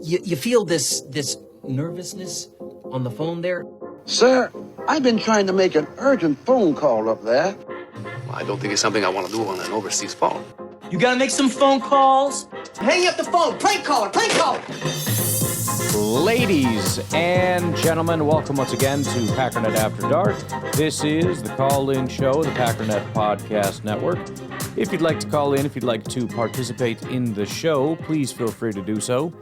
You feel this nervousness on the phone there? Sir, I've been trying to make an urgent phone call up there. Well, I don't think it's something I want to do on an overseas phone. You gotta make some phone calls. Hang up the phone. Prank caller. Prank caller. Ladies and gentlemen, welcome once again to Packernet After Dark. This is the call-in show, the Packernet Podcast Network. If you'd like to call in, if you'd like to participate in the show, please feel free to do so.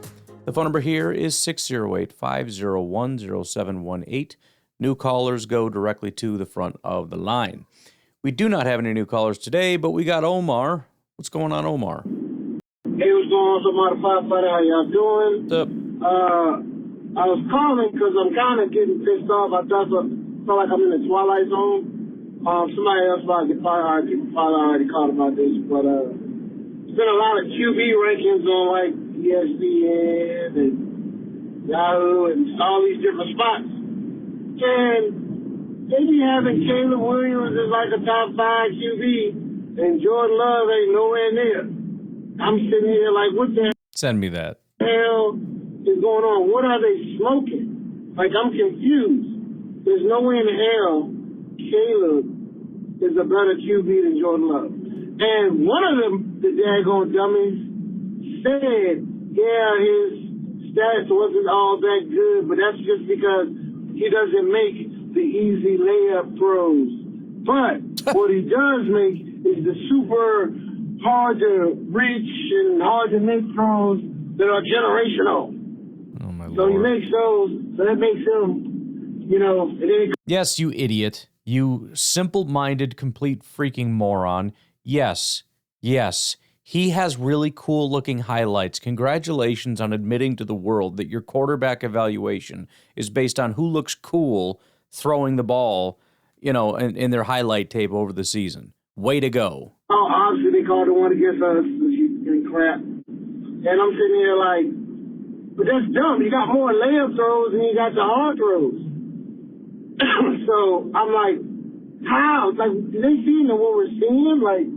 The phone number here is 608-501-0718. New callers go directly to the front of the line. We do not have any new callers today, but we got Omar. What's going on, Omar? Hey, what's going on, somebody firefighter? How y'all doing? What's up? I was calling because I'm kind of getting pissed off. I felt like I'm in the Twilight Zone. Somebody else probably people probably already called about this, but there's been a lot of QB rankings on like ESPN and Yahoo and all these different spots, and they be having Caleb Williams as like a top 5 QB, and Jordan Love ain't nowhere near. I'm sitting here like, what the Send me that. hell is going on? What are they smoking? Like, I'm confused. There's no way in hell Caleb is a better QB than Jordan Love. And one of them, the daggone dummies, said, yeah, his stats wasn't all that good, but that's just because he doesn't make the easy layup throws. But what he does make is the super hard to reach and hard to make throws that are generational. Oh, my So he Lord. makes those, so that makes him, it ain't. Yes, you idiot. You simple-minded, complete freaking moron. Yes. He has really cool-looking highlights. Congratulations on admitting to the world that your quarterback evaluation is based on who looks cool throwing the ball, in their highlight tape over the season. Way to go. Oh, obviously they called the one against us and crap. And I'm sitting here like, but that's dumb. You got more layup throws than you got the hard throws. So I'm like, how? Like, do they see what we're seeing? Like,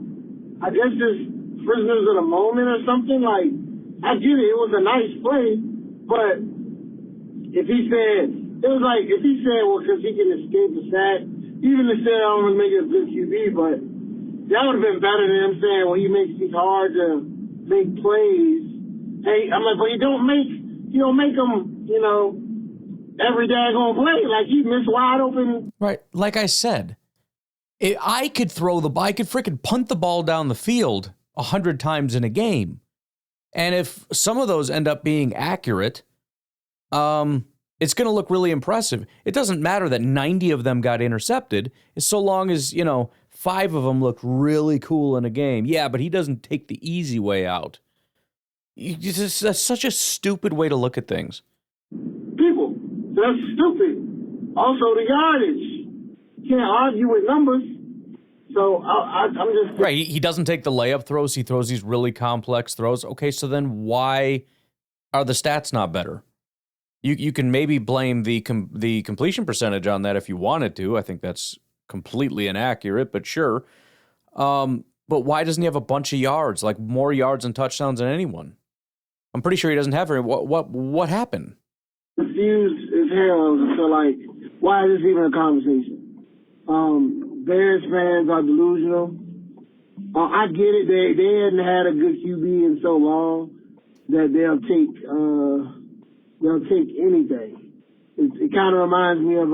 I guess just prisoners of the moment or something. Like, I get it. It was a nice play, but if he said, well, because he can escape the sack, even if he said, I don't want to make it a good QB, but that would have been better than him saying, well, he makes it hard to make plays. Hey, I'm like, but you don't make them, every daggone play. Like, he missed wide open. Right. Like I said, I could freaking punt the ball down the field 100 times in a game. And if some of those end up being accurate, it's going to look really impressive. It doesn't matter that 90 of them got intercepted, so long as, 5 of them look really cool in a game. Yeah, but he doesn't take the easy way out. That's such a stupid way to look at things. People, that's stupid. Also, the yardage. You can't argue with numbers. So I'm just... Right, he doesn't take the layup throws. He throws these really complex throws. Okay, so then why are the stats not better? You can maybe blame the completion percentage on that if you wanted to. I think that's completely inaccurate, but sure. But why doesn't he have a bunch of yards, like more yards and touchdowns than anyone? I'm pretty sure he doesn't have any. What happened? Confused as hell until like, why is this even a conversation? Bears fans are delusional. I get it. They hadn't had a good QB in so long that they'll take anything. It kind of reminds me of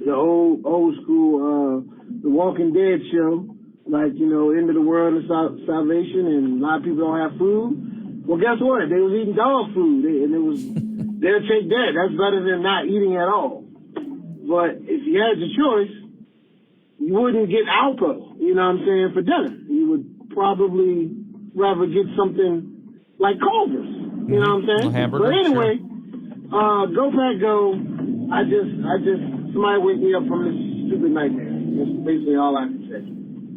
the old school The Walking Dead show, like, end of the world and salvation, and a lot of people don't have food. Well, guess what? They was eating dog food, and it was, they'll take that. That's better than not eating at all. But if you had your choice, you wouldn't get Alpo, for dinner. You would probably rather get something like Culver's, Hamburger, But anyway, sure. Go Pack Go. I just, somebody wake me up from this stupid nightmare. That's basically all I can say.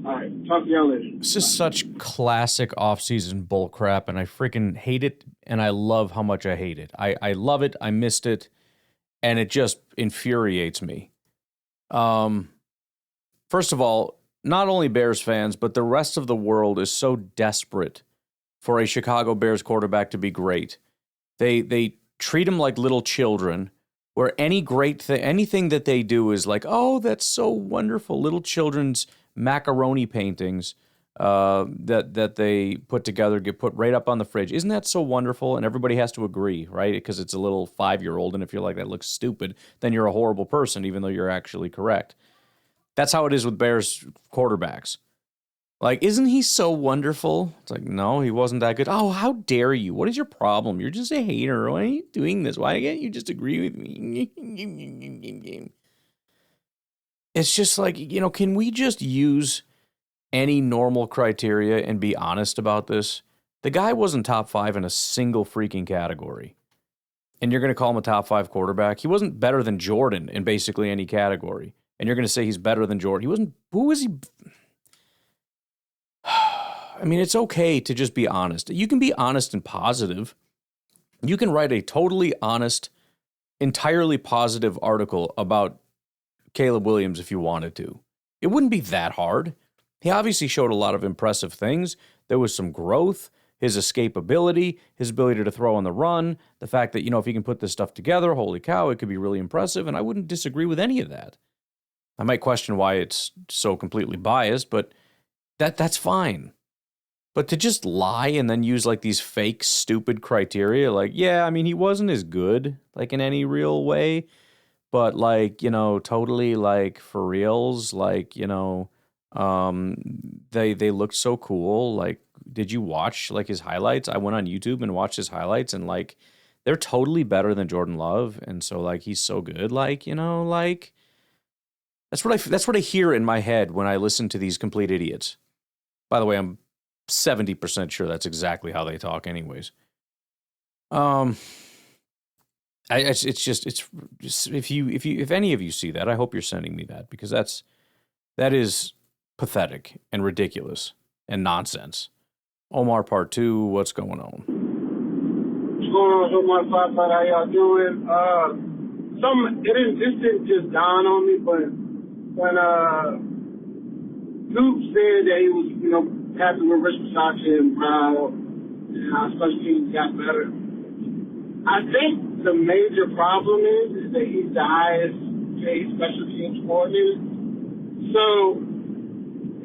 All right, talk to y'all later. This is such classic off-season bull crap, and I freaking hate it, and I love how much I hate it. I love it, I missed it, and it just infuriates me. First of all, not only Bears fans, but the rest of the world is so desperate for a Chicago Bears quarterback to be great They treat them like little children, where any great thing, anything that they do is like, oh, that's so wonderful. Little children's macaroni paintings that they put together get put right up on the fridge. Isn't that so wonderful? And everybody has to agree, right? Because it's a little 5-year-old, and if you're like, that looks stupid, then you're a horrible person, even though you're actually correct. That's how it is with Bears quarterbacks. Like, isn't he so wonderful? It's like, no, he wasn't that good. Oh, how dare you? What is your problem? You're just a hater. Why are you doing this? Why can't you just agree with me? It's just like, can we just use any normal criteria and be honest about this? The guy wasn't top 5 in a single freaking category. And you're going to call him a top 5 quarterback? He wasn't better than Jordan in basically any category. And you're going to say he's better than Jordan. He wasn't. Who was he? I mean, it's okay to just be honest. You can be honest and positive. You can write a totally honest, entirely positive article about Caleb Williams if you wanted to. It wouldn't be that hard. He obviously showed a lot of impressive things. There was some growth, his escapability, his ability to throw on the run, the fact that, if he can put this stuff together, holy cow, it could be really impressive, and I wouldn't disagree with any of that. I might question why it's so completely biased, but that's fine. But to just lie and then use like these fake, stupid criteria, like, yeah, I mean, he wasn't as good, like in any real way, but like, totally like for reals, like, they looked so cool. Like, did you watch like his highlights? I went on YouTube and watched his highlights, and like, they're totally better than Jordan Love. And so like, he's so good. Like, like that's what I hear in my head when I listen to these complete idiots. By the way, I'm 70% sure that's exactly how they talk anyways. It's just if any of you see that, I hope you're sending me that, because that is pathetic and ridiculous and nonsense. Omar Part 2, what's going on? What's going on, Omar Papa? How y'all doing? This didn't just dawn on me, but when Luke said that he was, happy with Rich Bisaccia and proud, and our special teams got better. I think the major problem is that he's the highest paid special teams coordinator. So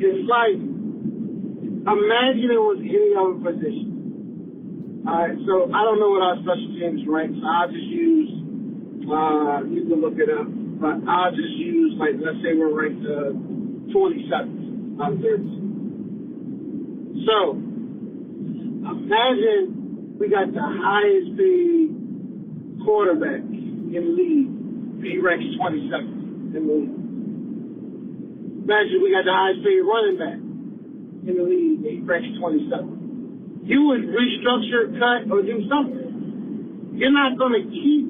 it's like, imagine it was any other position. All right, so I don't know what our special teams rank, so I'll just use, you can look it up, but I'll just use, like, let's say we're ranked 27th out of 30. So, imagine we got the highest paid quarterback in the league. He ranks 27th in the league. Imagine we got the highest paid running back in the league. He ranks 27th. You would restructure, cut, or do something. You're not going to keep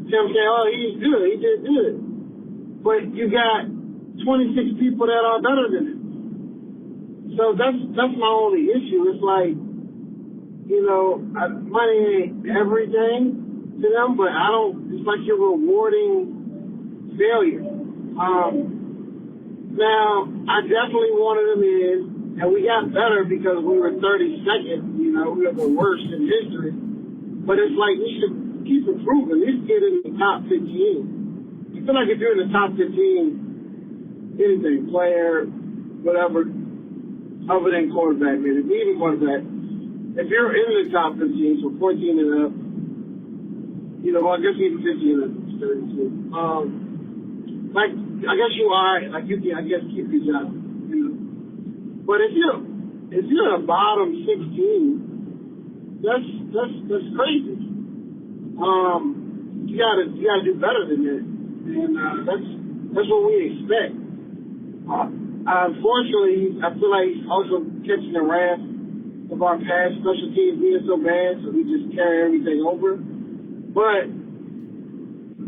him saying, oh, he's good, he did good. But you got 26 people that are better than him. So that's my only issue. It's like, money ain't everything to them, but it's like you're rewarding failure. Now, I definitely wanted him in, and we got better because we were 32nd, we were the worst in history. But it's like we should keep improving, at least get in the top 15. I feel like if you're in the top 15, anything, player, whatever, other than quarterback, maybe even quarterback. If you're in the top 15, so 14 and up, I guess even 15 and up, 32. Like, I guess you are, like, you can, I guess, keep your job, But if you're a bottom 16, that's crazy. You gotta do better than that, and that's what we expect. Unfortunately, I feel like he's also catching the wrath of our past special teams being so bad, so we just carry everything over. But,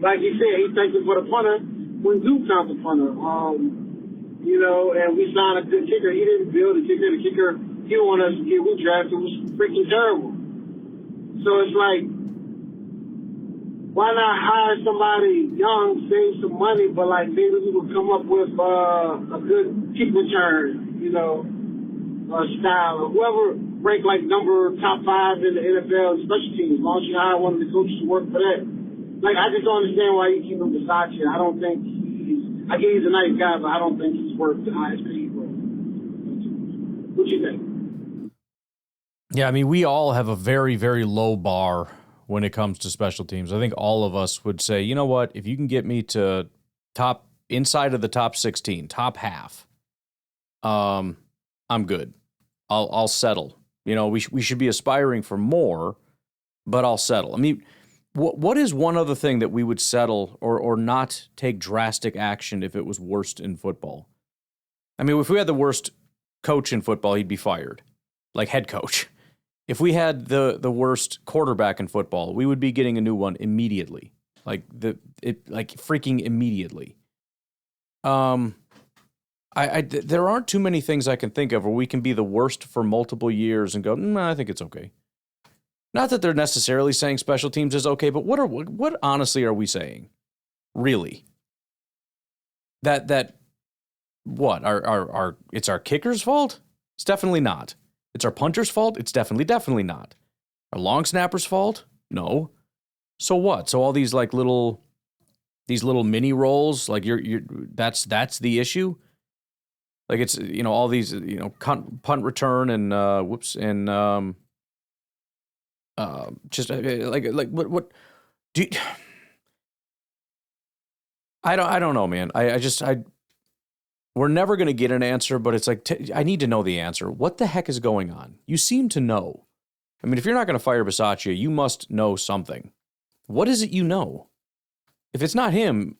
like he said, he's thankful for the punter when Duke found the punter. And we signed a good kicker. He didn't build a kicker. The kicker he wanted us to get, we drafted, was freaking terrible. So it's like, why not hire somebody young, save some money, but like maybe we would come up with a good kick return, style, or whoever rank like top 5 in the NFL in special teams. As long as you hire one of the coaches to work for that. Like, I just don't understand why you keep him Bisaccia. I don't think I think he's a nice guy, but I don't think he's worth the highest paid role. What you think? Yeah, I mean, we all have a very, very low bar when it comes to special teams. I think all of us would say, you know what, if you can get me to inside of the top 16, top half, I'm good. I'll settle. You know, we should be aspiring for more, but I'll settle. I mean, what is one other thing that we would settle or not take drastic action if it was worst in football? I mean, if we had the worst coach in football, he'd be fired, like head coach. If we had the worst quarterback in football, we would be getting a new one immediately, like freaking immediately. There aren't too many things I can think of where we can be the worst for multiple years and go, I think it's okay. Not that they're necessarily saying special teams is okay, but what honestly are we saying? Really? That what? It's our kicker's fault? It's definitely not. It's our punter's fault? It's definitely not. Our long snapper's fault? No. So what? So all these little mini roles, like that's the issue? Like it's, all these, punt return and just like what do you, I don't know, man. We're never going to get an answer, but it's like, I need to know the answer. What the heck is going on? You seem to know. I mean, if you're not going to fire Bisaccia, you must know something. What is it you know? If it's not him,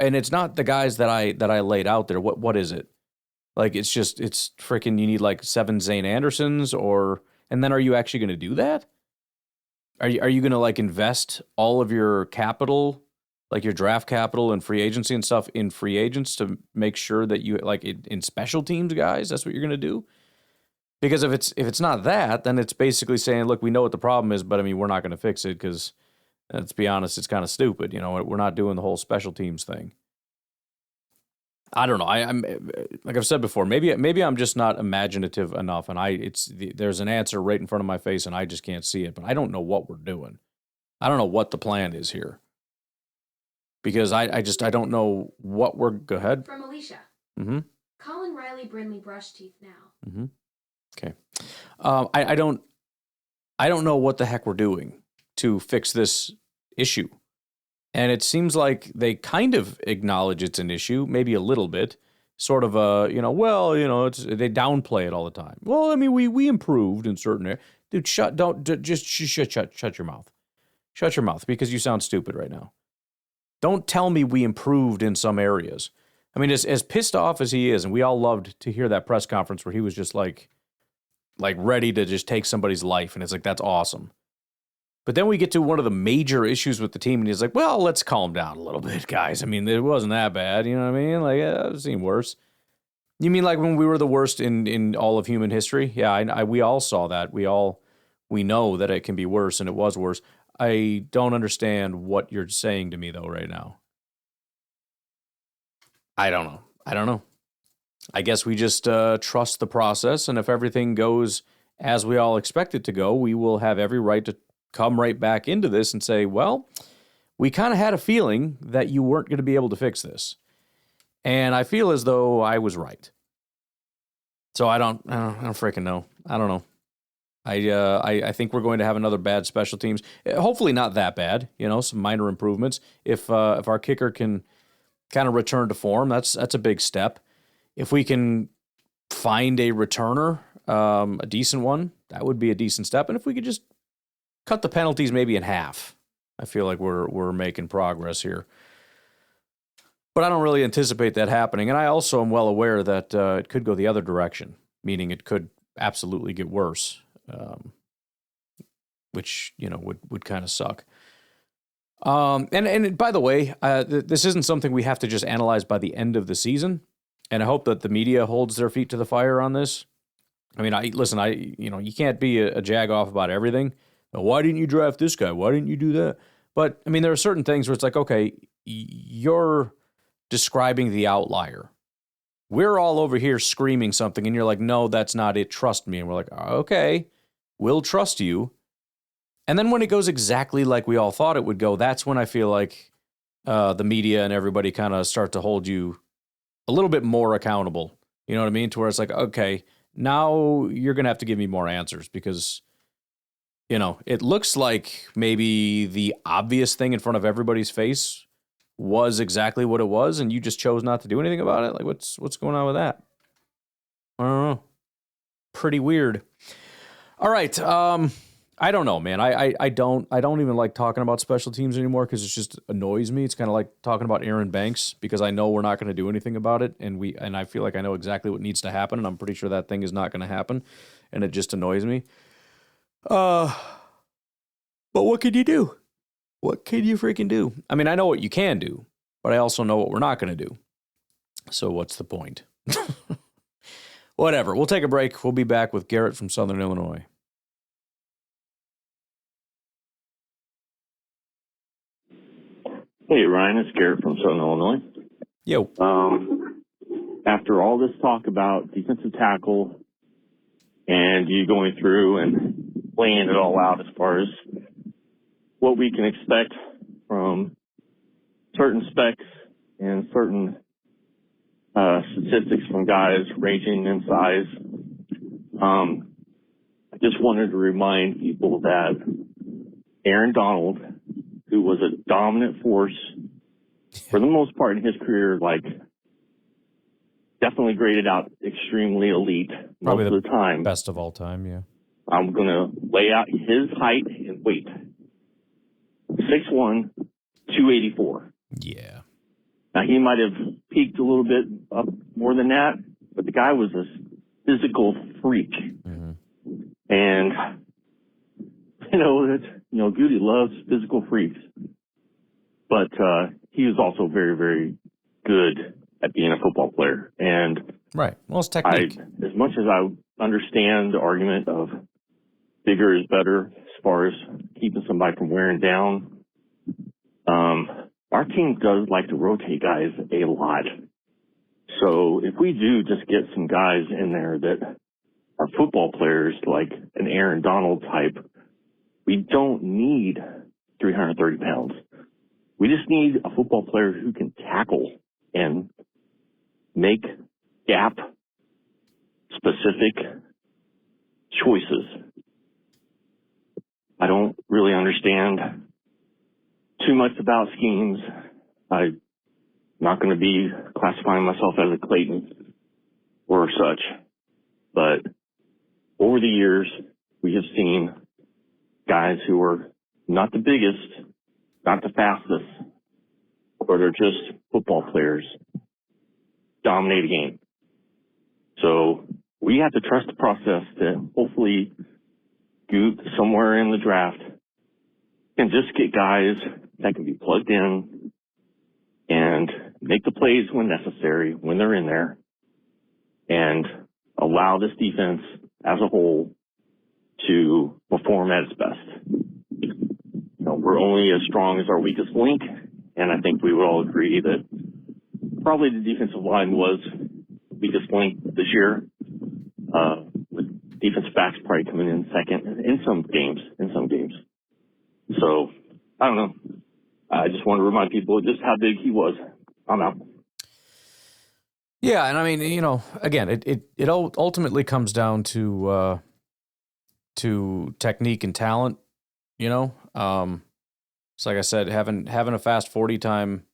and it's not the guys that I laid out there, what is it? Like, it's freaking, you need like 7 Zane Andersons, and then are you actually going to do that? Are you going to like invest all of your capital, like your draft capital and free agency and stuff in free agents to make sure that you like in special teams guys? That's what you're going to do? Because if it's not that, then it's basically saying, look, we know what the problem is, but I mean, we're not going to fix it because, let's be honest, it's kind of stupid. We're not doing the whole special teams thing. I don't know. I'm like I've said before. Maybe I'm just not imaginative enough, and there's an answer right in front of my face, and I just can't see it. But I don't know what we're doing. I don't know what the plan is here, because I don't know what we're. Go ahead. From Alicia. Mm-hmm. Colin Riley Brindley brush teeth now. Mm-hmm. Okay. I don't know what the heck we're doing to fix this issue. And it seems like they kind of acknowledge it's an issue, maybe a little bit, sort of they downplay it all the time. Well, I mean, we improved in certain areas. Dude, shut your mouth. Shut your mouth, because you sound stupid right now. Don't tell me we improved in some areas. I mean, as pissed off as he is, and we all loved to hear that press conference where he was just like ready to just take somebody's life, and it's like, that's awesome. But then we get to one of the major issues with the team, and he's like, well, let's calm down a little bit, guys. I mean, it wasn't that bad. You know what I mean? Like, I've seen worse. You mean like when we were the worst in all of human history? Yeah, we all saw that. We know that it can be worse, and it was worse. I don't understand what you're saying to me, though, right now. I don't know. I guess we just trust the process, and if everything goes as we all expect it to go, we will have every right to come right back into this and say, well, we kind of had a feeling that you weren't going to be able to fix this. And I feel as though I was right. So I don't freaking know. I don't know. I think we're going to have another bad special teams. Hopefully not that bad, some minor improvements. If our kicker can kind of return to form, that's a big step. If we can find a returner, a decent one, that would be a decent step. And if we could just cut the penalties maybe in half, I feel like we're making progress here. But I don't really anticipate that happening. And I also am well aware that it could go the other direction, meaning it could absolutely get worse, which, would kind of suck. And by the way, this isn't something we have to just analyze by the end of the season. And I hope that the media holds their feet to the fire on this. I mean, you can't be a jag off about everything. Why didn't you draft this guy? Why didn't you do that? But, I mean, there are certain things where it's like, okay, you're describing the outlier. We're all over here screaming something, and you're like, no, that's not it. Trust me. And we're like, okay, we'll trust you. And then when it goes exactly like we all thought it would go, that's when I feel like the media and everybody kind of start to hold you a little bit more accountable. You know what I mean? To where it's like, okay, now you're going to have to give me more answers because, you know, it looks like maybe the obvious thing in front of everybody's face was exactly what it was, and you just chose not to do anything about it. Like, what's going on with that? I don't know. Pretty weird. All right. I don't know, man. I don't even like talking about special teams anymore because it just annoys me. It's kind of like talking about Aaron Banks because I know we're not going to do anything about it, and I feel like I know exactly what needs to happen, and I'm pretty sure that thing is not going to happen, and it just annoys me. But what can you do? What can you freaking do? I mean, I know what you can do, but I also know what we're not going to do. So what's the point? Whatever. We'll take a break. We'll be back with Garrett from Southern Illinois. Hey, Ryan, it's Garrett from Southern Illinois. Yo. After all this talk about defensive tackle and you going through and laying it all out as far as what we can expect from certain specs and certain statistics from guys ranging in size, I just wanted to remind people that Aaron Donald, who was a dominant force for the most part in his career, like definitely graded out extremely elite Probably most of the time. Best of all time, yeah. I'm going to lay out his height and weight. 6'1", 284. Yeah. Now, he might have peaked a little bit up more than that, but the guy was a physical freak. Mm-hmm. And, Goody loves physical freaks. But he was also very, very good at being a football player. And right. Well, it's technique. As much as I understand the argument of bigger is better as far as keeping somebody from wearing down, our team does like to rotate guys a lot. So if we do just get some guys in there that are football players, like an Aaron Donald type, we don't need 330 pounds. We just need a football player who can tackle and make gap-specific choices. I don't really understand too much about schemes. I'm not going to be classifying myself as a Clayton or such. But over the years, we have seen guys who are not the biggest, not the fastest, but are just football players dominate a game. So we have to trust the process to hopefully Goot somewhere in the draft and just get guys that can be plugged in and make the plays when necessary, when they're in there, and allow this defense as a whole to perform at its best. We're only as strong as our weakest link, and I think we would all agree that probably the defensive line was the weakest link this year, with defensive backs probably coming in second in some games. So, I don't know. I just want to remind people just how big he was. I'm out. Yeah, and I mean, again, it ultimately comes down to technique and talent. It's like I said, having a fast 40 time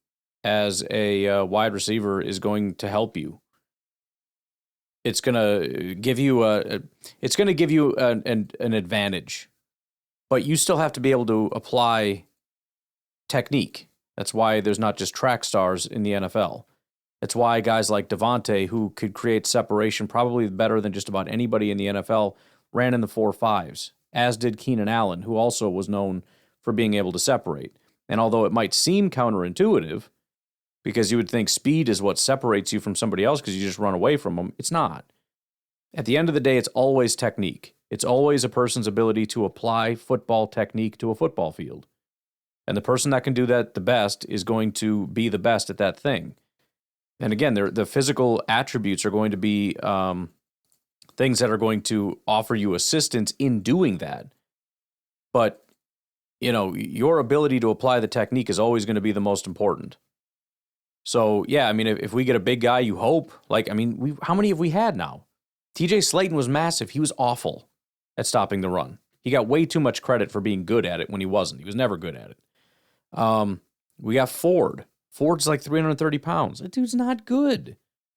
as a wide receiver is going to help you. It's gonna give you an advantage, but you still have to be able to apply technique. That's why there's not just track stars in the NFL. That's why guys like Devontae, who could create separation probably better than just about anybody in the NFL, ran in the 4.5s, as did Keenan Allen, who also was known for being able to separate. And although it might seem counterintuitive, because you would think speed is what separates you from somebody else because you just run away from them, it's not. At the end of the day, it's always technique. It's always a person's ability to apply football technique to a football field. And the person that can do that the best is going to be the best at that thing. And again, the physical attributes are going to be things that are going to offer you assistance in doing that. But, your ability to apply the technique is always going to be the most important. So, yeah, I mean, if we get a big guy, you hope. How many have we had now? TJ Slayton was massive. He was awful at stopping the run. He got way too much credit for being good at it when he wasn't. He was never good at it. We got Ford. Ford's like 330 pounds. That dude's not good.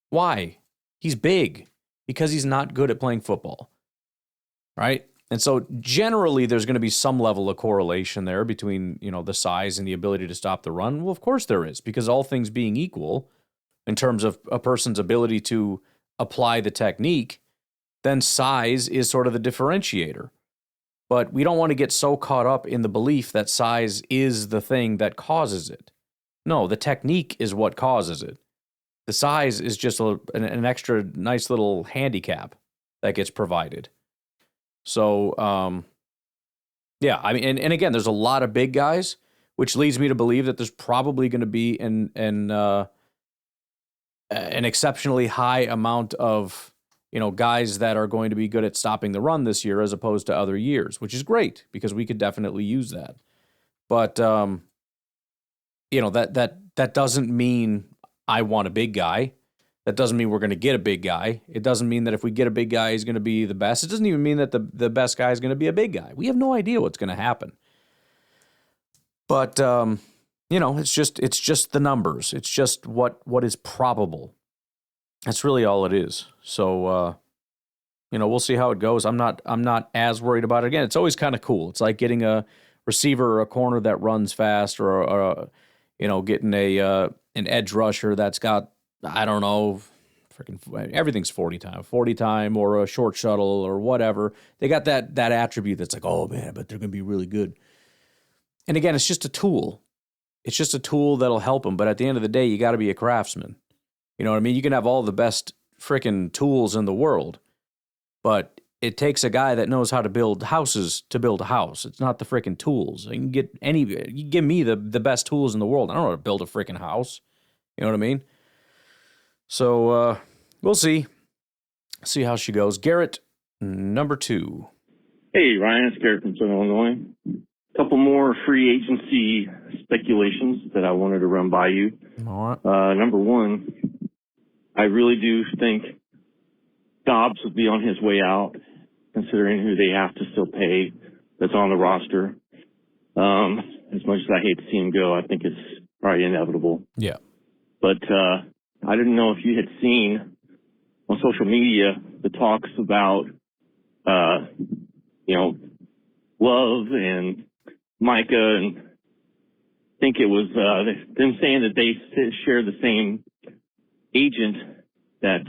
Why? He's big. Because he's not good at playing football. Right? And so generally there's going to be some level of correlation there between, the size and the ability to stop the run. Well, of course there is, because all things being equal, in terms of a person's ability to apply the technique, then size is sort of the differentiator. But we don't want to get so caught up in the belief that size is the thing that causes it. No, the technique is what causes it. The size is just an extra nice little handicap that gets provided. So, yeah, I mean, and again, there's a lot of big guys, which leads me to believe that there's probably going to be an exceptionally high amount of, guys that are going to be good at stopping the run this year as opposed to other years, which is great because we could definitely use that. But, that doesn't mean I want a big guy. That doesn't mean we're going to get a big guy. It doesn't mean that if we get a big guy, he's going to be the best. It doesn't even mean that the best guy is going to be a big guy. We have no idea what's going to happen. But, it's just the numbers. It's just what is probable. That's really all it is. So, we'll see how it goes. I'm not as worried about it. Again, it's always kind of cool. It's like getting a receiver or a corner that runs fast, or getting an edge rusher that's got, I don't know, freaking everything's 40 time or a short shuttle or whatever. They got that attribute that's like, oh man, but they're going to be really good. And again, it's just a tool. It's just a tool that'll help them. But at the end of the day, you got to be a craftsman. You know what I mean? You can have all the best freaking tools in the world, but it takes a guy that knows how to build houses to build a house. It's not the freaking tools. You give me the best tools in the world. I don't know how to build a freaking house. You know what I mean? So we'll see. See how she goes. Garrett, number 2. Hey, Ryan, it's Garrett from Southern Illinois. A couple more free agency speculations that I wanted to run by you. All right. Number 1, I really do think Dobbs will be on his way out, considering who they have to still pay that's on the roster. As much as I hate to see him go, I think it's probably inevitable. Yeah. But I didn't know if you had seen on social media the talks about, Love and Micah, and I think it was them saying that they share the same agent that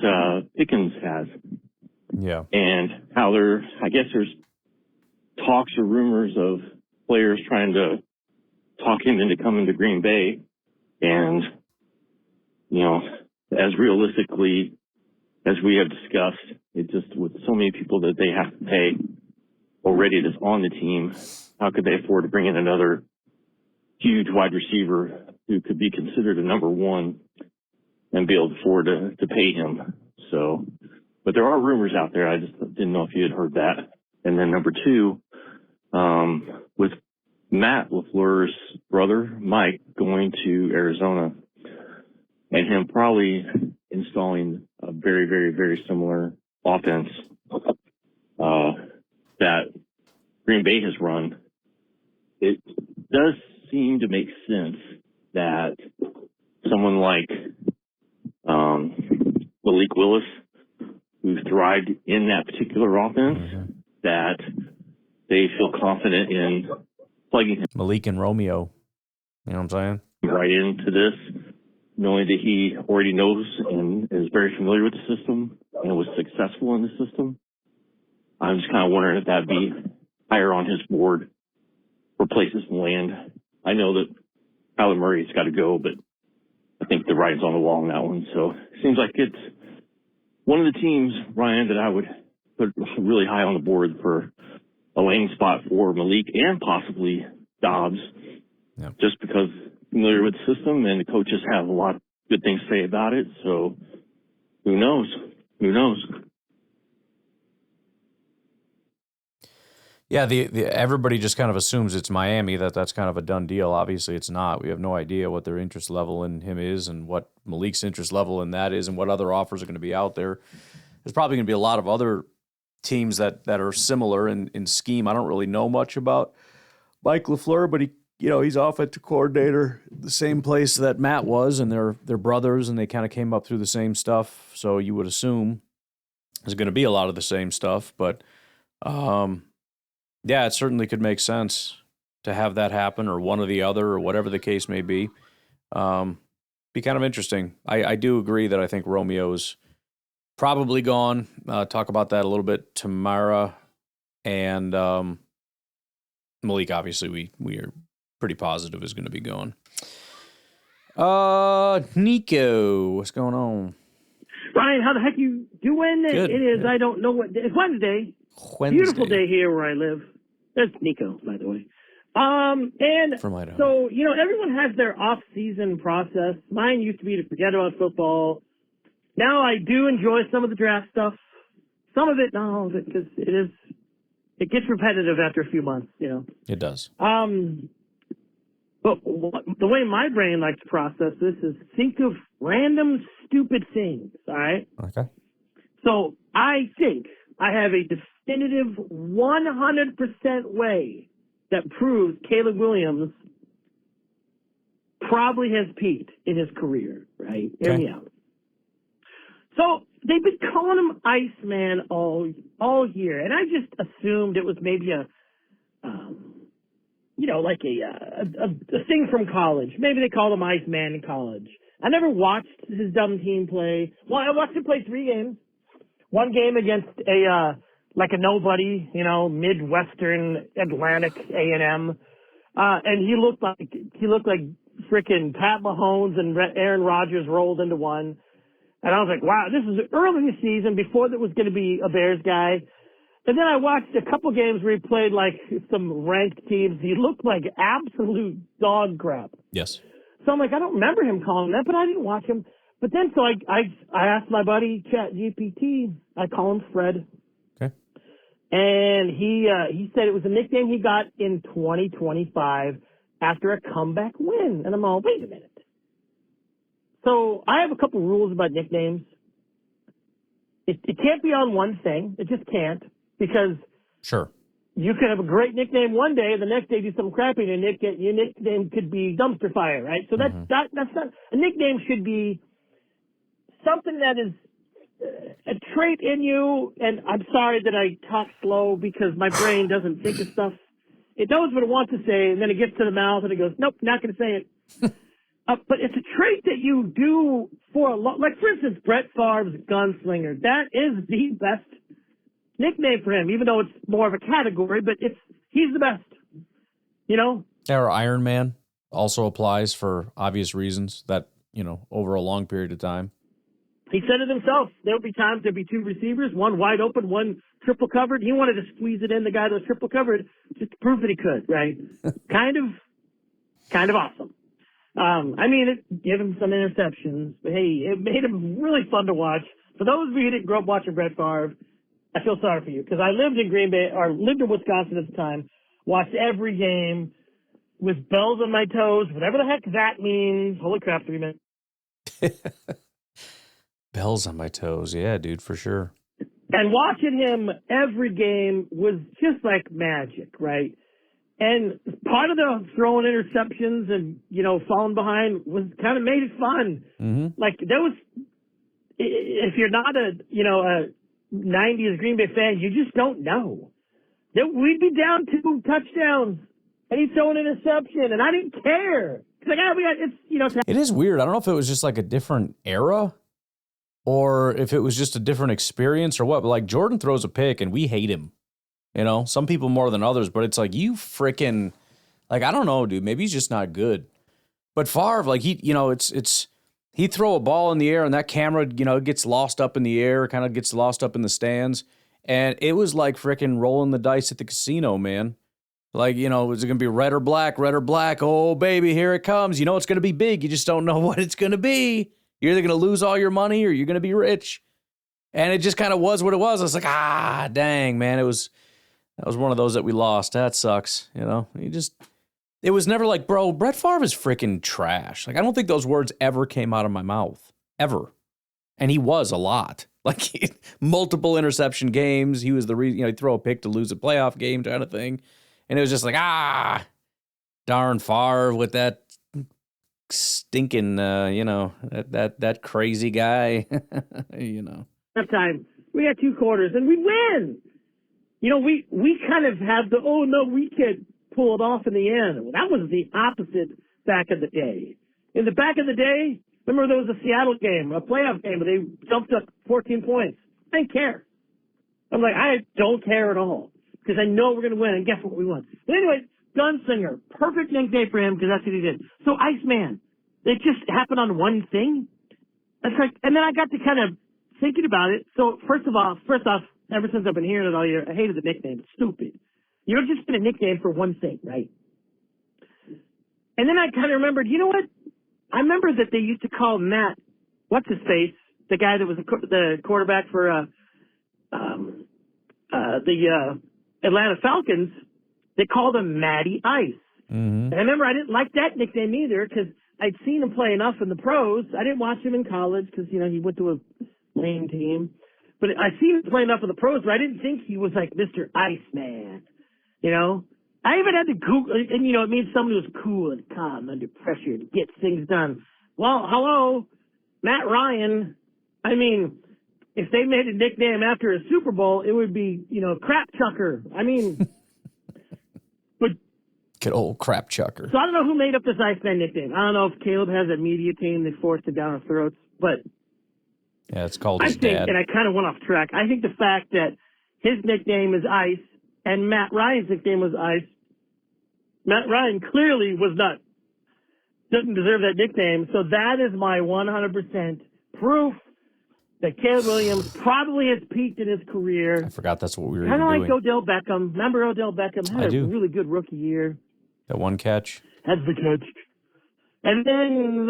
Pickens has. Yeah. And how I guess there's talks or rumors of players trying to talk him into coming to Green Bay. And, as realistically as we have discussed, it just with so many people that they have to pay already that's on the team, how could they afford to bring in another huge wide receiver who could be considered a number 1 and be able to afford to pay him? So, but there are rumors out there. I just didn't know if you had heard that. And then number 2, with Matt LaFleur's brother, Mike, going to Arizona and him probably installing a very, very, very similar offense that Green Bay has run, it does seem to make sense that someone like Malik Willis, who thrived in that particular offense, that they feel confident in plugging him Malik and Romeo. You know what I'm saying? right into this, knowing that he already knows and is very familiar with the system and was successful in the system. I'm just kind of wondering if that'd be higher on his board for places to land. I know that Kyler Murray's got to go, but I think the writing's on the wall on that one. So it seems like it's one of the teams, Ryan, that I would put really high on the board for a landing spot for Malik and possibly Dobbs, Yep. just because familiar with the system and the coaches have a lot good things to say about it. So who knows? Who knows? Yeah, everybody just kind of assumes it's Miami, that's kind of a done deal. Obviously, it's not. We have no idea what their interest level in him is and what Malik's interest level in that is and what other offers are going to be out there. There's probably going to be a lot of other teams that are similar in scheme. I don't really know much about Mike LaFleur, but he's offensive coordinator, the same place that Matt was, and they're brothers, and they kind of came up through the same stuff. So you would assume there's going to be a lot of the same stuff, but yeah, it certainly could make sense to have that happen, or one or the other, or whatever the case may be. Be kind of interesting. I do agree that I think Romeo's probably gone. Talk about that a little bit tomorrow. And Malik, obviously, we are pretty positive is going to be gone. Nico, what's going on? Ryan, how the heck you doing? Good. It is, I don't know what, it's Wednesday. Beautiful day here where I live. That's Nico, by the way. And From Idaho. so, everyone has their off-season process. Mine used to be to forget about football. Now I do enjoy some of the draft stuff. Some of it, not all of it, because it gets repetitive after a few months, It does. But the way my brain likes to process this is think of random, stupid things, all right? Okay. So I think I have a definitive 100% way that proves Caleb Williams probably has peaked in his career, right? Hear me out. So they've been calling him Iceman all year, and I just assumed it was maybe a thing from college. Maybe they called him Iceman in college. I never watched his dumb team play. Well, I watched him play 3 games. One game against a nobody, Midwestern Atlantic A&M, and he looked like frickin' Pat Mahomes and Aaron Rodgers rolled into one. And I was like, wow, this is early in the season before there was going to be a Bears guy. And then I watched a couple games where he played like some ranked teams. He looked like absolute dog crap. Yes. So I'm like, I don't remember him calling that, but I didn't watch him. But then so I asked my buddy ChatGPT. I call him Fred. Okay. And he said it was a nickname he got in 2025 after a comeback win. And I'm all, wait a minute. So I have a couple rules about nicknames. It can't be on one thing. It just can't, because Sure. you could have a great nickname one day, and the next day do something crappy, and your nickname could be dumpster fire, right? So that's not a nickname. Should be something that is a trait in you. And I'm sorry that I talk slow because my brain doesn't think of stuff. It knows what it wants to say, and then it gets to the mouth, and it goes, nope, not going to say it. But it's a trait that you do for a lot. Like, for instance, Brett Favre's Gunslinger. That is the best nickname for him, even though it's more of a category, but he's the best, Or Iron Man also applies for obvious reasons that, over a long period of time. He said it himself. There'll be times there'll be 2 receivers, one wide open, one triple covered. He wanted to squeeze it in the guy that was triple covered just to prove that he could, right? kind of awesome. It gave him some interceptions, but hey, it made him really fun to watch. For those of you who didn't grow up watching Brett Favre, I feel sorry for you, because I lived in lived in Wisconsin at the time, watched every game with bells on my toes, whatever the heck that means. Holy crap, 3 minutes. Bells on my toes. Yeah, dude, for sure. And watching him every game was just like magic, right? And part of the throwing interceptions and, falling behind was kind of made it fun. Mm-hmm. Like, there was, if you're not a 90s Green Bay fan, you just don't know. We'd be down 2 touchdowns, and he'd throw an interception, and I didn't care. It's like, It is weird. I don't know if it was just like a different era or if it was just a different experience or what. But like, Jordan throws a pick, and we hate him. Some people more than others, but it's like, you freaking, like, I don't know, dude, maybe he's just not good. But Favre, like, he throw a ball in the air and that camera, gets lost up in the air, kind of gets lost up in the stands. And it was like freaking rolling the dice at the casino, man. Like, is it going to be red or black, red or black? Oh, baby, here it comes. You know it's going to be big. You just don't know what it's going to be. You're either going to lose all your money or you're going to be rich. And it just kind of was what it was. I was like, dang, man. That was one of those that we lost. That sucks. It was never like, bro, Brett Favre is freaking trash. Like, I don't think those words ever came out of my mouth, ever. And he was a lot. Like, multiple interception games. He was the reason, he'd throw a pick to lose a playoff game kind of thing. And it was just like, darn Favre with that stinking, that crazy guy, Time we got 2 quarters and we win. We kind of have we can't pull it off in the end. Well, that was the opposite back in the day. In the back of the day, remember there was a Seattle game, a playoff game, where they jumped up 14 points. I didn't care. I'm like, I don't care at all because I know we're going to win. And guess what? We won. But anyway, Gunslinger, perfect nickname for him because that's what he did. So Iceman, it just happened on one thing. That's like, and then I got to kind of thinking about it. So first off, ever since I've been hearing it all year, I hated the nickname. It's stupid. You don't just get a nickname for one thing, right? And then I kind of remembered, you know what? I remember that they used to call Matt, what's his face, the guy that was the quarterback for the Atlanta Falcons. They called him Matty Ice. Mm-hmm. And I remember I didn't like that nickname either because I'd seen him play enough in the pros. I didn't watch him in college because, he went to a lame team. But I seen him play enough in the pros, but I didn't think he was like Mr. Iceman. I even had to Google, and it means someone who's cool and calm under pressure to get things done. Well, hello, Matt Ryan. I mean, if they made a nickname after a Super Bowl, it would be, Crap Chucker. I mean, but good old Crap Chucker. So I don't know who made up this Iceman nickname. I don't know if Caleb has a media team that forced it down our throats, but yeah, it's called his dad. And I kind of went off track. I think the fact that his nickname is Ice and Matt Ryan's nickname was Ice, Matt Ryan clearly doesn't deserve that nickname. So that is my 100% proof that Caleb Williams probably has peaked in his career. I forgot that's what we were kind of doing. like Odell Beckham. Remember Odell Beckham had a really good rookie year. That one catch. Had the catch. And then,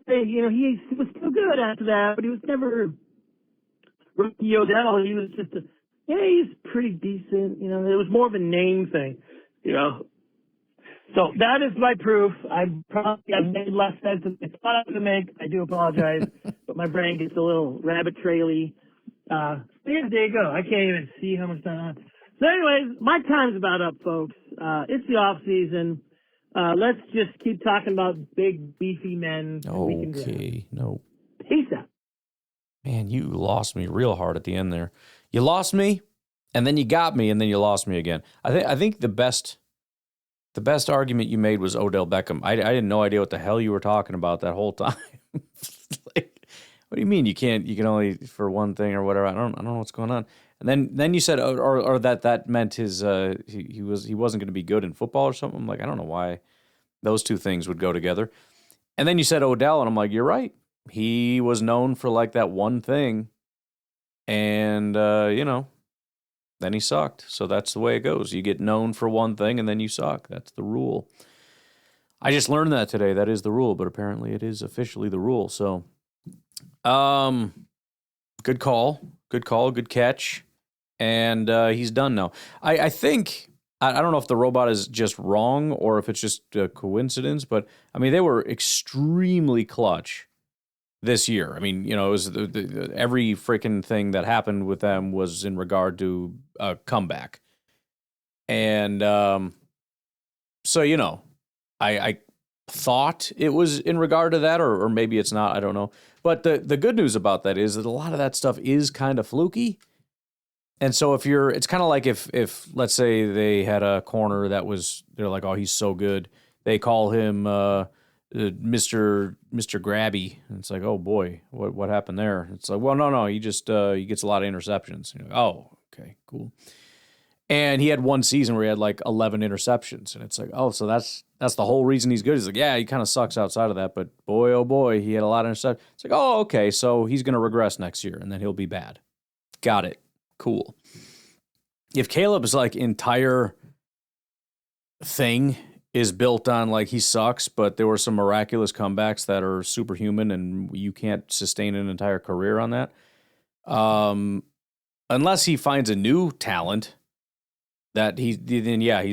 he was still good after that, but he was never rookie Odell. He was just he's pretty decent. It was more of a name thing, So that is my proof. I've made less sense than I thought I was going to make. I do apologize, but my brain gets a little rabbit traily. There you go. I can't even see how much time I have. So anyways, my time's about up, folks. It's the off season. Let's just keep talking about big, beefy men. Okay, no. Peace out. Man, you lost me real hard at the end there. You lost me, and then you got me, and then you lost me again. I think the best argument you made was Odell Beckham. I had no idea what the hell you were talking about that whole time. Like, what do you mean you can only for one thing or whatever? I don't know what's going on. And then you said or that meant his he wasn't going to be good in football or something. I'm like, I don't know why those two things would go together. And then you said Odell, and I'm like, you're right. He was known for like that one thing, and then he sucked. So that's the way it goes. You get known for one thing, and then you suck. That's the rule. I just learned that today. That is the rule, but apparently it is officially the rule. So, good call, good catch. And he's done now. I think, I don't know if the robot is just wrong or if it's just a coincidence, but I mean, they were extremely clutch this year. I mean, it was every freaking thing that happened with them was in regard to a comeback. And so, I thought it was in regard to that, or maybe it's not, I don't know. But the good news about that is that a lot of that stuff is kind of fluky. And so it's kind of like if let's say they had a corner they're like, oh, he's so good. They call him Mr. Grabby. And it's like, oh boy, what happened there? It's like, well, no, he just he gets a lot of interceptions. You're like, oh, okay, cool. And he had one season where he had like 11 interceptions, and it's like, oh, so that's the whole reason he's good. He's like, yeah, he kind of sucks outside of that, but boy, oh boy, he had a lot of interceptions. It's like, oh, okay, so he's going to regress next year, and then he'll be bad. Got it. Cool. If Caleb's like entire thing is built on like he sucks, but there were some miraculous comebacks that are superhuman, and you can't sustain an entire career on that. Unless he finds a new talent that he's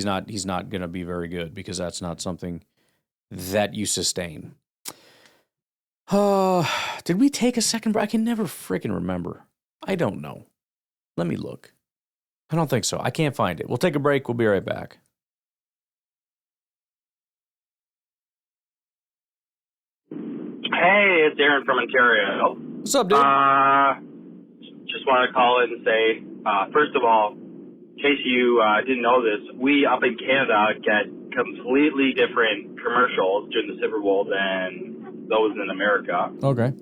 not going to be very good, because that's not something that you sustain. Did we take a second break? I can never freaking remember. I don't know. Let me look. I don't think so. I can't find it. We'll take a break. We'll be right back. Hey, it's Aaron from Ontario. What's up, dude? Just want to call in and say, first of all, in case you didn't know this, we up in Canada get completely different commercials during the Super Bowl than those in America. Okay.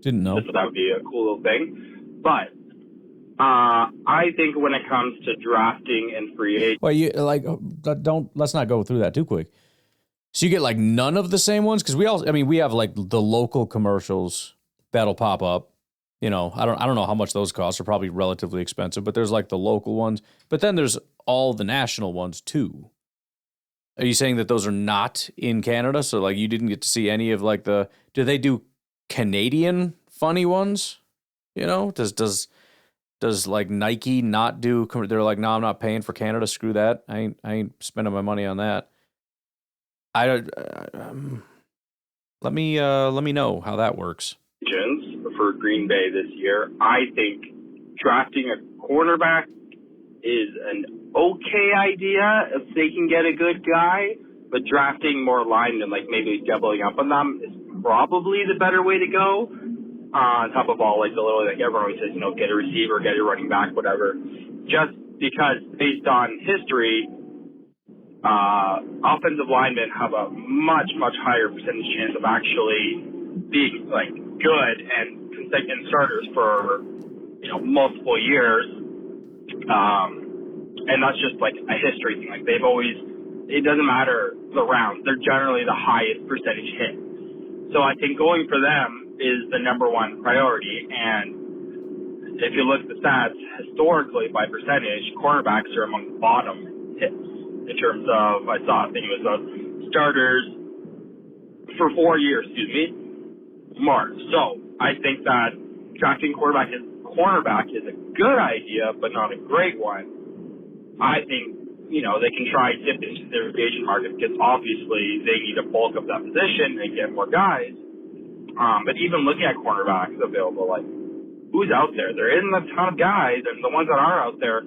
Didn't know. So that would be a cool little thing. But I think when it comes to drafting and free agents... Well, let's not go through that too quick. So you get like none of the same ones? Because we have like the local commercials that'll pop up. You know, I don't know how much those cost. They're probably relatively expensive, but there's like the local ones. But then there's all the national ones too. Are you saying that those are not in Canada? So like you didn't get to see any of like do they do Canadian funny ones? You know, does like Nike not do? They're like, no, I'm not paying for Canada. Screw that. I ain't spending my money on that. Let me know how that works. For Green Bay this year, I think drafting a cornerback is an okay idea if they can get a good guy, but drafting more linemen, like maybe doubling up on them, is probably the better way to go. On top of all, like the little, like everyone always says, get a receiver, get a running back, whatever. Just because based on history, offensive linemen have a much, much higher percentage chance of actually being like good and starters for multiple years, and that's just like a history thing. Like they've always, it doesn't matter the rounds, they're generally the highest percentage hit. So I think going for them is the number one priority. And if you look at the stats historically by percentage, cornerbacks are among the bottom hits in terms of, I think it was starters for 4 years, March. So I think that drafting cornerback is a good idea, but not a great one. I think, they can try dip into their agent market, because obviously they need to bulk up that position and get more guys. But even looking at cornerbacks available, like, who's out there? There isn't a ton of guys, and the ones that are out there,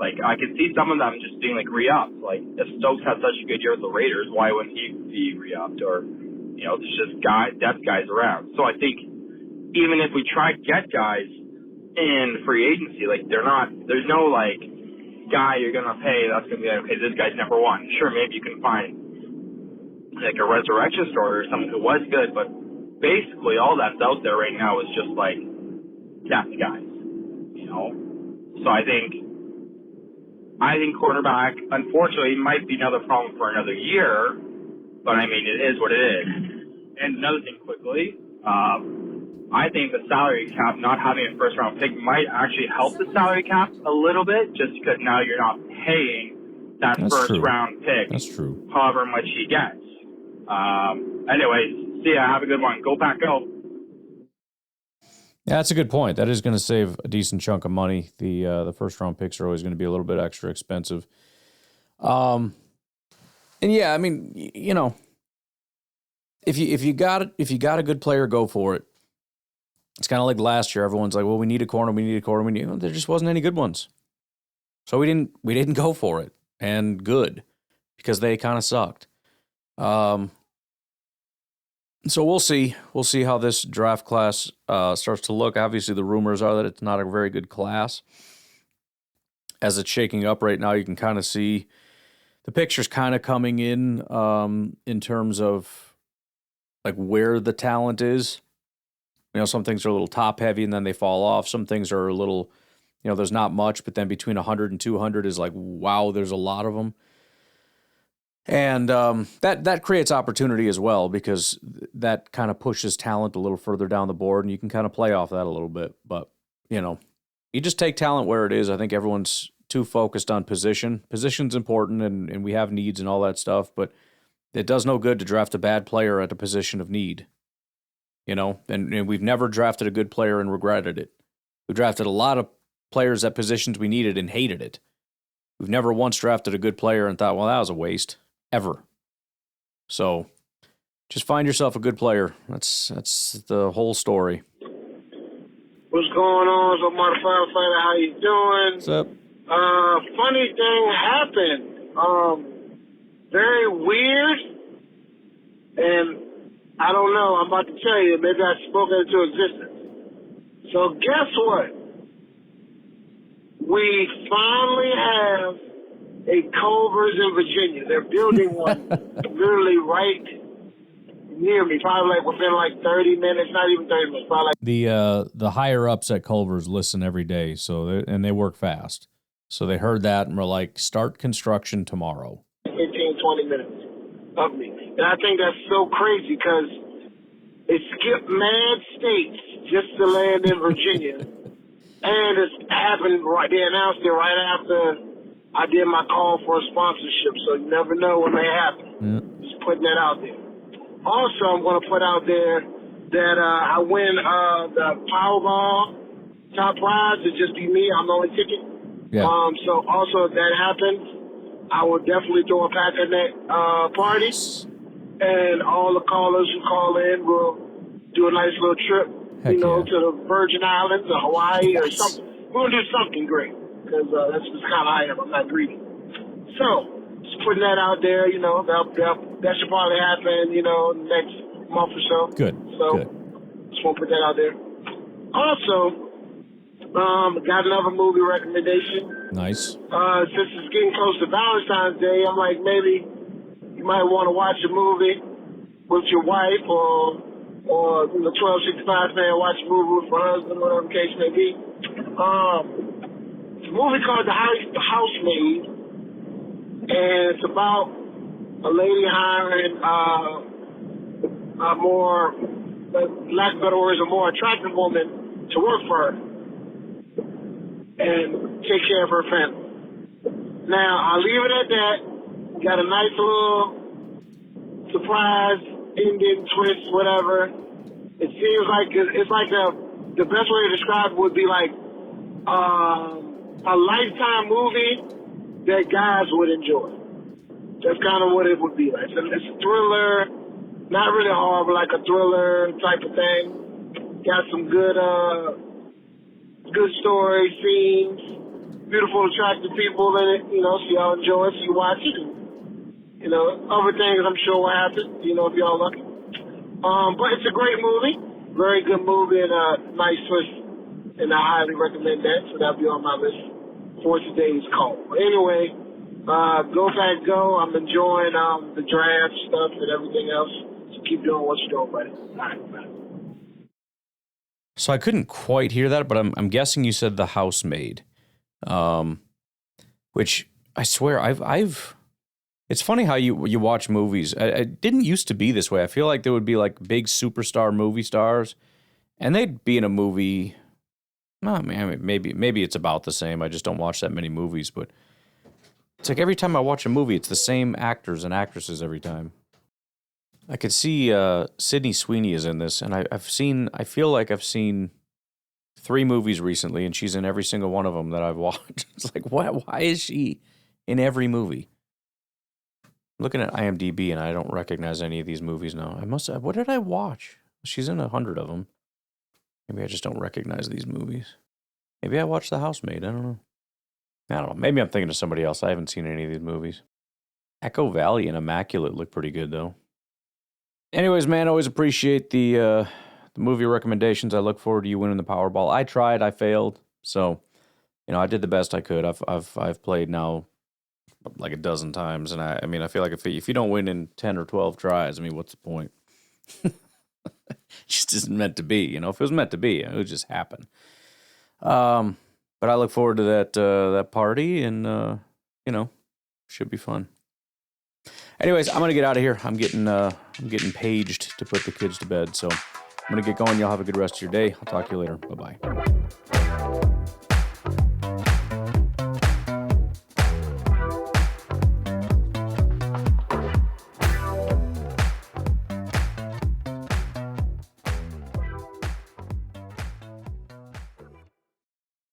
like, I could see some of them just being like re-ups. Like, if Stokes had such a good year with the Raiders, why wouldn't he be re-upped? Or, there's just depth guys around. So I think even if we try to get guys in free agency, like, there's no, like, guy you're going to pay that's going to be like, okay, this guy's number one. Sure, maybe you can find, like, a resurrection story or someone who was good, but basically all that's out there right now is just, like, depth guys, So I think quarterback, unfortunately, might be another problem for another year, but, I mean, it is what it is. And another thing quickly, I think the salary cap, not having a first-round pick, might actually help the salary cap a little bit, just because now you're not paying that first-round pick. That's true. However much he gets. Anyways, see ya. Have a good one. Go Pack, go. Yeah, that's a good point. That is going to save a decent chunk of money. The first-round picks are always going to be a little bit extra expensive. And yeah, I mean, if you got a good player, go for it. It's kind of like last year. Everyone's like, well, we need a corner. There just wasn't any good ones. So we didn't go for it. And good, because they kind of sucked. So we'll see. We'll see how this draft class starts to look. Obviously, the rumors are that it's not a very good class. As it's shaking up right now, you can kind of see the pictures kind of coming in terms of like where the talent is. Some things are a little top heavy and then they fall off. Some things are a little, there's not much, but then between 100 and 200 is like, wow, there's a lot of them. And that creates opportunity as well, because that kind of pushes talent a little further down the board, and you can kind of play off that a little bit. But, you just take talent where it is. I think everyone's too focused on position. Position's important, and we have needs and all that stuff, but it does no good to draft a bad player at a position of need. And we've never drafted a good player and regretted it. We drafted a lot of players at positions we needed and hated it. We've never once drafted a good player and thought, well, that was a waste, ever. So just find yourself a good player. That's the whole story. What's going on? So, Omar the Firefighter, how you doing? What's up? Funny thing happened. Very weird. And I don't know. I'm about to tell you. Maybe I spoke it into existence. So guess what? We finally have a Culver's in Virginia. They're building one literally right near me, probably within 30 minutes, not even 30 minutes, probably the higher ups at Culver's listen every day, and they work fast. So they heard that and were like, start construction tomorrow. 15, 20 minutes of me. And I think that's so crazy because it skipped mad states just to land in Virginia. And it's happened they announced it right after I did my call for a sponsorship, so you never know when they happen. Yeah. Just putting that out there. Also, I'm going to put out there that I win the Powerball top prize. It just be me. I'm the only ticket. Yeah. So also, if that happens, I will definitely throw a Packernet party. And all the callers who call in will do a nice little trip, to the Virgin Islands or Hawaii or something. We're going to do something great because that's just kind of how I am. I'm not greedy. So, just putting that out there, that should probably happen, next month or so. Good. So, just want to put that out there. Also, got another movie recommendation. Nice. Since it's getting close to Valentine's Day, I'm like, maybe you might want to watch a movie with your wife or 1265 fan, watch a movie with her husband, whatever the case may be. It's a movie called The Housemaid, and it's about a lady hiring a more, lack of better words, a more attractive woman to work for her and take care of her family. Now, I'll leave it at that. Got a nice little surprise ending, twist, whatever. It seems like it's like the best way to describe it would be like a Lifetime movie that guys would enjoy. That's kind of what it would be like. It's a thriller, not really horror, but like a thriller type of thing. Got some good story, scenes, beautiful, attractive people in it. So y'all enjoy it, so you watch it. Other things I'm sure will happen, if y'all lucky. But it's a great movie, very good movie, and a nice twist, and I highly recommend that, so that'll be on my list for today's call. But anyway, go Pack Go. I'm enjoying the draft stuff and everything else, so keep doing what you're doing, buddy. All right, bye. So I couldn't quite hear that, but I'm guessing you said The Housemaid, which I swear I've it's funny how you watch movies. It didn't used to be this way. I feel like there would be like big superstar movie stars, and they'd be in a movie. Maybe it's about the same. I just don't watch that many movies, but it's like every time I watch a movie, it's the same actors and actresses every time. I could see Sydney Sweeney is in this, and I feel like I've seen 3 movies recently, and she's in every single one of them that I've watched. It's like, why is she in every movie? Looking at IMDb, and I don't recognize any of these movies now. What did I watch? She's in 100 of them. Maybe I just don't recognize these movies. Maybe I watched The Housemaid. I don't know. Maybe I'm thinking of somebody else. I haven't seen any of these movies. Echo Valley and Immaculate look pretty good, though. Anyways, man, always appreciate the movie recommendations. I look forward to you winning the Powerball. I tried. I failed. So, I did the best I could. I've played now like a dozen times, and I feel like if you don't win in 10 or 12 tries, what's the point? It just isn't meant to be, If it was meant to be, it would just happen. But I look forward to that party, and should be fun. Anyways, I'm gonna get out of here. I'm getting paged to put the kids to bed, so I'm gonna get going. Y'all have a good rest of your day. I'll talk to you later. Bye bye.